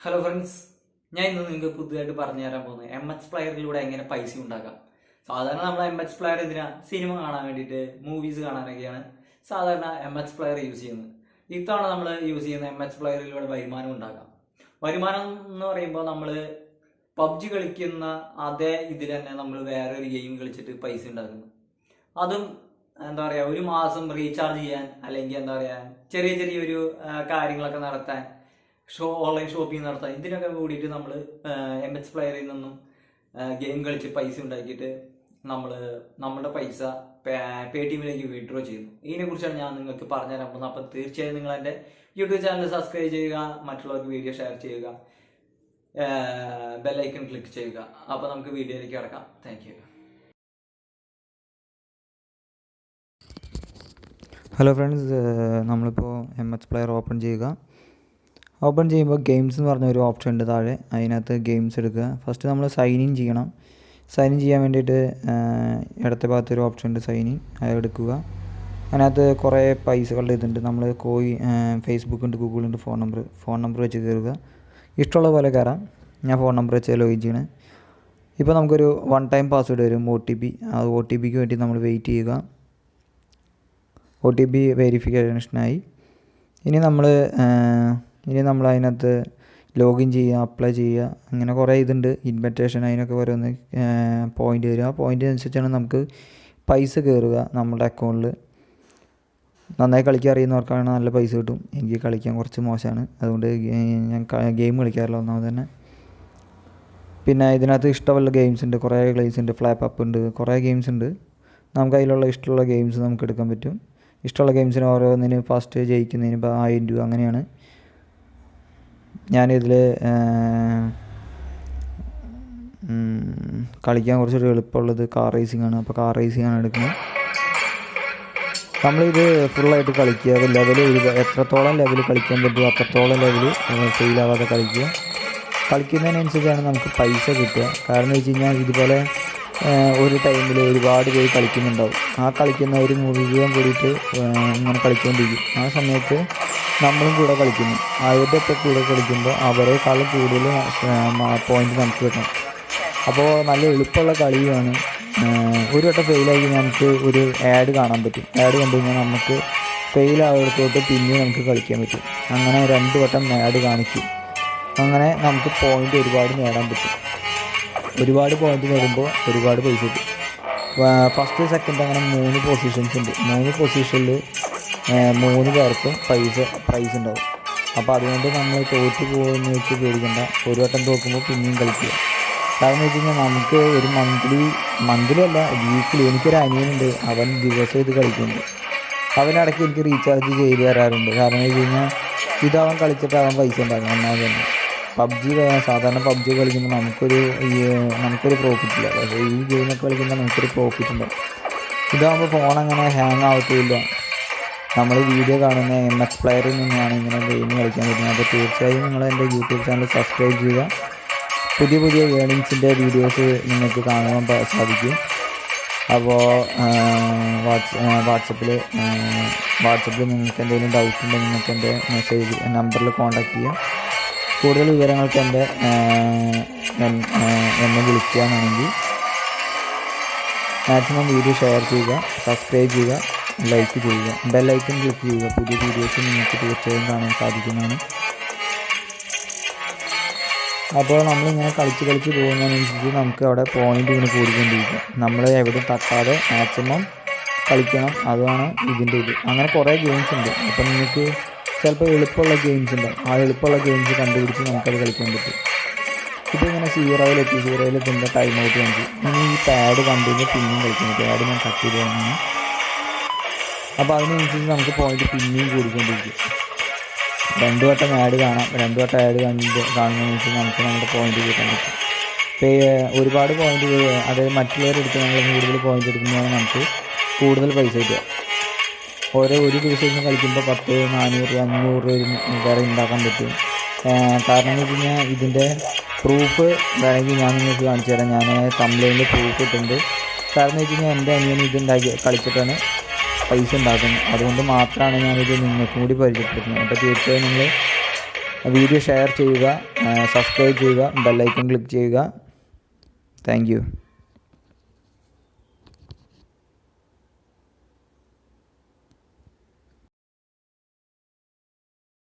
Hello friends, ഞാൻ ഇന്ന് നിങ്ങൾക്ക് പുതുതായിട്ട് പറഞ്ഞു തരാൻ പോകുന്നത് MX പ്ലെയറിലൂടെ എങ്ങനെ പൈസ ഉണ്ടാക്കാം. സാധാരണ നമ്മൾ MX പ്ലെയർ എന്തിനാ സിനിമ കാണാൻ വേണ്ടിയിട്ട്, മൂവീസ് കാണാനൊക്കെയാണ് സാധാരണ MX പ്ലെയർ യൂസ് ചെയ്യുന്നത്. ഇത്തവണ നമ്മൾ യൂസ് ചെയ്യുന്ന MX പ്ലെയറിലൂടെ വരുമാനം ഉണ്ടാക്കാം. വരുമാനം എന്ന് പറയുമ്പോൾ നമ്മൾ PUBG കളിക്കുന്ന അതേ ഇതിൽ തന്നെ നമ്മൾ വേറൊരു ഗെയിം കളിച്ചിട്ട് പൈസ ഉണ്ടാക്കുന്നു. അതും എന്താ പറയുക, ഒരു മാസം റീചാർജ് ചെയ്യാൻ അല്ലെങ്കിൽ എന്താ പറയുക ചെറിയ ചെറിയൊരു കാര്യങ്ങളൊക്കെ നടത്താൻ, ഓൺലൈൻ ഷോപ്പിംഗ് നടത്താൻ, ഇതിനൊക്കെ കൂടിയിട്ട് നമ്മൾ MX പ്ലെയറിൽ നിന്നും ഗെയിം കളിച്ച് പൈസ ഉണ്ടാക്കിയിട്ട് നമ്മുടെ പൈസ Paytm-ലേക്ക് വിഡ്രോ ചെയ്യുന്നു. ഇതിനെക്കുറിച്ചാണ് ഞാൻ നിങ്ങൾക്ക് പറഞ്ഞുതരാൻ പോകുന്നത്. അപ്പം തീർച്ചയായും നിങ്ങൾ എൻ്റെ യൂട്യൂബ് ചാനൽ സബ്സ്ക്രൈബ് ചെയ്യുക, മറ്റുള്ളവർക്ക് വീഡിയോ ഷെയർ ചെയ്യുക, ബെല്ലൈക്കൺ ക്ലിക്ക് ചെയ്യുക. അപ്പോൾ നമുക്ക് വീഡിയോയിലേക്ക് കിടക്കാം. Thank you. ഹലോ ഫ്രണ്ട്സ്, നമ്മളിപ്പോൾ MX പ്ലെയർ ഓപ്പൺ ചെയ്യുമ്പോൾ ഗെയിംസ് എന്ന് പറഞ്ഞ ഒരു ഓപ്ഷൻ ഉണ്ട് താഴെ. അതിനകത്ത് ഗെയിംസ് എടുക്കുക. ഫസ്റ്റ് നമ്മൾ സൈൻ ഇൻ ചെയ്യണം. സൈൻ ഇൻ ചെയ്യാൻ വേണ്ടിയിട്ട് ഇടത്തെ ഭാഗത്തൊരു ഓപ്ഷൻ ഉണ്ട്, സൈൻ ഇൻ, അത് എടുക്കുക. അതിനകത്ത് കുറേ പൈസകളുടെ ഇതുണ്ട്. നമ്മൾ ഫേസ്ബുക്ക് ഉണ്ട്, ഗൂഗിൾ ഉണ്ട്, ഫോൺ നമ്പർ വെച്ച് കയറുക. ഇഷ്ടമുള്ള പോലെ കയറാം. ഞാൻ ഫോൺ നമ്പർ വെച്ച് ലോഗിൻ ചെയ്യണം. ഇപ്പോൾ നമുക്കൊരു 1 ടൈം പാസ്വേഡ് വരും, OTP. ആ OTPക്ക് വേണ്ടി നമ്മൾ വെയിറ്റ് ചെയ്യുക. OTP വെരിഫിക്കേഷനായി. ഇനി നമ്മൾ അതിനകത്ത് ലോഗിൻ ചെയ്യുക, അപ്ലൈ ചെയ്യുക, അങ്ങനെ കുറേ ഇതുണ്ട്. ഇൻവിറ്റേഷൻ, അതിനൊക്കെ ഓരോന്ന് പോയിൻ്റ് വരിക. ആ പോയിൻ്റ് അനുസരിച്ചാണ് നമുക്ക് പൈസ കയറുക നമ്മുടെ അക്കൗണ്ടിൽ. നന്നായി കളിക്കാൻ അറിയുന്നവർക്കാണ് നല്ല പൈസ കിട്ടും. എനിക്ക് കളിക്കാൻ കുറച്ച് മോശമാണ്, അതുകൊണ്ട് ഞാൻ ഗെയിം കളിക്കാറില്ല ഒന്നാമത് തന്നെ. പിന്നെ ഇതിനകത്ത് ഇഷ്ടമുള്ള ഗെയിംസ് ഉണ്ട്, കുറേ ഗെയിംസ് ഉണ്ട്. ഫ്ലാപ്പ് അപ്പ് ഉണ്ട്, കുറേ ഗെയിംസ് ഉണ്ട്. നമുക്ക് അതിലുള്ള ഇഷ്ടമുള്ള ഗെയിംസ് നമുക്ക് എടുക്കാൻ പറ്റും. ഇഷ്ടമുള്ള ഗെയിംസിന് ഓരോന്നിന് ഫസ്റ്റ് ജയിക്കുന്നതിന് 1000 രൂപ അങ്ങനെയാണ്. ഞാനിതിൽ കളിക്കാൻ കുറച്ചൊരു എളുപ്പമുള്ളത് കാർ റേസിംഗ് ആണ്. അപ്പോൾ കാർ റേസിംഗ് ആണ് എടുക്കുന്നത്. നമ്മളിത് ഫുള്ളായിട്ട് കളിക്കുക. എത്രത്തോളം ലെവൽ കളിക്കാൻ പറ്റുമോ അത്രത്തോളം ലെവൽ ഫെയിലാവാതെ കളിക്കുക. കളിക്കുന്നതിനനുസരിച്ചാണ് നമുക്ക് പൈസ കിട്ടുക. കാരണം വെച്ച് കഴിഞ്ഞാൽ ഇതുപോലെ ഒരു ടൈമിൽ ഒരുപാട് പേര് കളിക്കുന്നുണ്ടാവും. ആ കളിക്കുന്നവർ മുഴുവൻ കൂടിയിട്ട് ഇങ്ങനെ കളിച്ചുകൊണ്ടിരിക്കും. ആ സമയത്ത് നമ്മളും കൂടെ കളിക്കുന്നു. അവരുടെ കൂടെ കളിക്കുമ്പോൾ അവരെക്കാളും കൂടുതൽ പോയിന്റ് നമുക്ക് കിട്ടണം. അപ്പോൾ നല്ല എളുപ്പമുള്ള കളിയാണ്. ഒരു വട്ടം ഫെയിലായി നമുക്ക് ഒരു ആഡ് കാണാൻ പറ്റും. ആഡ് കണ്ടു കഴിഞ്ഞാൽ നമുക്ക് ഫെയിലാവുന്നിടത്തോട്ട് പിന്നെ നമുക്ക് കളിക്കാൻ പറ്റും. അങ്ങനെ 2 വട്ടം ആഡ് കാണിക്കും. അങ്ങനെ നമുക്ക് പോയിന്റ് ഒരുപാട് നേടാൻ പറ്റും. ഒരുപാട് പോയിന്റ് നേടുമ്പോൾ ഒരുപാട് പൈസ കിട്ടും. ഫസ്റ്റ് സെക്കൻഡ് അങ്ങനെ 3 പൊസിഷൻസ് ഉണ്ട്. 3 പൊസിഷനിൽ 3 പേർക്കും പ്രൈസ് ഉണ്ടാവും. അപ്പോൾ അതുകൊണ്ട് നമ്മൾ തോറ്റു പോകുമെന്ന് വെച്ച് പേടിക്കണ്ട. ഒരു വട്ടം തോക്കുമ്പോൾ പിന്നെയും കളിക്കുക. കാരണം വെച്ച് കഴിഞ്ഞാൽ നമുക്ക് ഒരു മന്ത്ലി അല്ല, വീക്കിലി. എനിക്കൊരു അനിയനുണ്ട്, അവൻ ദിവസം ഇത് കളിക്കുന്നുണ്ട്. അവനിടയ്ക്ക് എനിക്ക് റീചാർജ് ചെയ്ത് തരാറുണ്ട്. കാരണം വെച്ച് കഴിഞ്ഞാൽ ഇതവൻ കളിച്ചിട്ട് അവൻ പൈസ ഉണ്ടാക്കണം. ഒന്നാമത് തന്നെ സാധാരണ PUBG കളിക്കുമ്പോൾ നമുക്കൊരു പ്രോഫിറ്റ് ഇല്ല. പക്ഷേ ഈ ഗെയിമൊക്കെ കളിക്കുമ്പോൾ നമുക്കൊരു പ്രോഫിറ്റ് ഉണ്ടാവും. ഇതാകുമ്പോൾ ഫോൺ അങ്ങനെ ഹാങ് ആവത്തില്ല. നമ്മൾ വീഡിയോ കാണുന്ന MX പ്ലെയറിൽ നിന്നാണ് ഇങ്ങനെ ഗെയിം കളിക്കാൻ പറ്റുന്നത്. അപ്പോൾ തീർച്ചയായും നിങ്ങൾ എൻ്റെ യൂട്യൂബ് ചാനൽ സബ്സ്ക്രൈബ് ചെയ്യുക. പുതിയ ഏർണിങ്സിൻ്റെ വീഡിയോസ് നിങ്ങൾക്ക് കാണാൻ സാധിക്കും. അപ്പോൾ വാട്സപ്പിൽ നിങ്ങൾക്ക് എന്തെങ്കിലും ഡൗട്ട് ഉണ്ടെങ്കിൽ നിങ്ങൾക്ക് എൻ്റെ നമ്പറിൽ കോൺടാക്റ്റ് ചെയ്യാം. കൂടുതൽ വിവരങ്ങൾക്ക് എന്നെ വിളിക്കുകയാണെങ്കിൽ മാക്സിമം വീഡിയോ ഷെയർ ചെയ്യുക, സബ്സ്ക്രൈബ് ചെയ്യുക, ലൈക്ക് ചെയ്യുക, ബെല്ലൈക്കൺ ക്ലിക്ക് ചെയ്യുക. പുതിയ വീഡിയോസ് നിങ്ങൾക്ക് തീർച്ചയായും കാണാൻ സാധിക്കുന്നതാണ്. അപ്പോൾ നമ്മളിങ്ങനെ കളിച്ച് പോകുന്നതിനനുസരിച്ച് നമുക്ക് അവിടെ പോയിൻ്റ് ഇങ്ങനെ കൂടിക്കൊണ്ടിരിക്കും. നമ്മൾ എവിടെ തട്ടാതെ മാക്സിമം കളിക്കണം. അതാണ് ഇതിൻ്റെ ഇത്. അങ്ങനെ കുറേ ഗെയിംസ് ഉണ്ട്. അപ്പം നിങ്ങൾക്ക് ചിലപ്പോൾ എളുപ്പമുള്ള ഗെയിംസ് ഉണ്ടാവും. ആ എളുപ്പമുള്ള ഗെയിംസ് കണ്ടുപിടിച്ച് നമുക്കത് കളിക്കാൻ പറ്റും. ഇപ്പോൾ ഇങ്ങനെ 0-ലെത്തുമ്പോൾ ടൈം ഔട്ട് കാണിച്ചു. ഇനി ഈ പാഡ് കണ്ടു കഴിഞ്ഞാൽ പിന്നെയും കളിക്കാൻ പറ്റും. പാഡ് ഞാൻ കട്ട് ചെയ്ത് തന്നെയാണ്. അപ്പോൾ അതിനനുസരിച്ച് നമുക്ക് പോയിന്റ് പിന്നെയും കൂടിക്കൊണ്ടിരിക്കും. 2 വട്ടം ആഡ് കാണാം. 2 വട്ടം ആഡ് കാണുന്നതിനനുസരിച്ച് നമുക്ക് നമ്മുടെ പോയിന്റ് കിട്ടാൻ പറ്റും. ഒരുപാട് പോയിന്റ്, അതായത് മറ്റുള്ളവരെടുത്ത് നമ്മൾ കൂടുതൽ പോയിന്റ് എടുക്കുമ്പോഴാണ് നമുക്ക് കൂടുതൽ പൈസ കിട്ടുക. ഒരു ദിവസം ഇരുന്ന് കളിക്കുമ്പോൾ 10, 400, 500 വരെ ഉണ്ടാക്കാൻ പറ്റും. കാരണം എന്ന് വെച്ച് കഴിഞ്ഞാൽ ഇതിൻ്റെ പ്രൂഫ് വേണമെങ്കിൽ ഞാൻ നിങ്ങൾക്ക് കാണിച്ചു തരാം. ഞാൻ കംപ്ലൈൻറ്റിൽ പ്രൂഫ് ഇട്ടുണ്ട്. കാരണം എന്ന് വെച്ച് കഴിഞ്ഞാൽ എൻ്റെ അനിയൻ ഇതുണ്ടാക്കി കളിച്ചിട്ടാണ് പൈസ ഉണ്ടാക്കുന്നത്. അതുകൊണ്ട് മാത്രമാണ് ഞാനിത് നിങ്ങൾക്ക് കൂടി പരിചയപ്പെടുത്തുന്നത്. അപ്പോൾ തീർച്ചയായും നിങ്ങൾ വീഡിയോ ഷെയർ ചെയ്യുക, സബ്സ്ക്രൈബ് ചെയ്യുക, ബെല്ലൈക്കൺ ക്ലിക്ക് ചെയ്യുക. Thank you.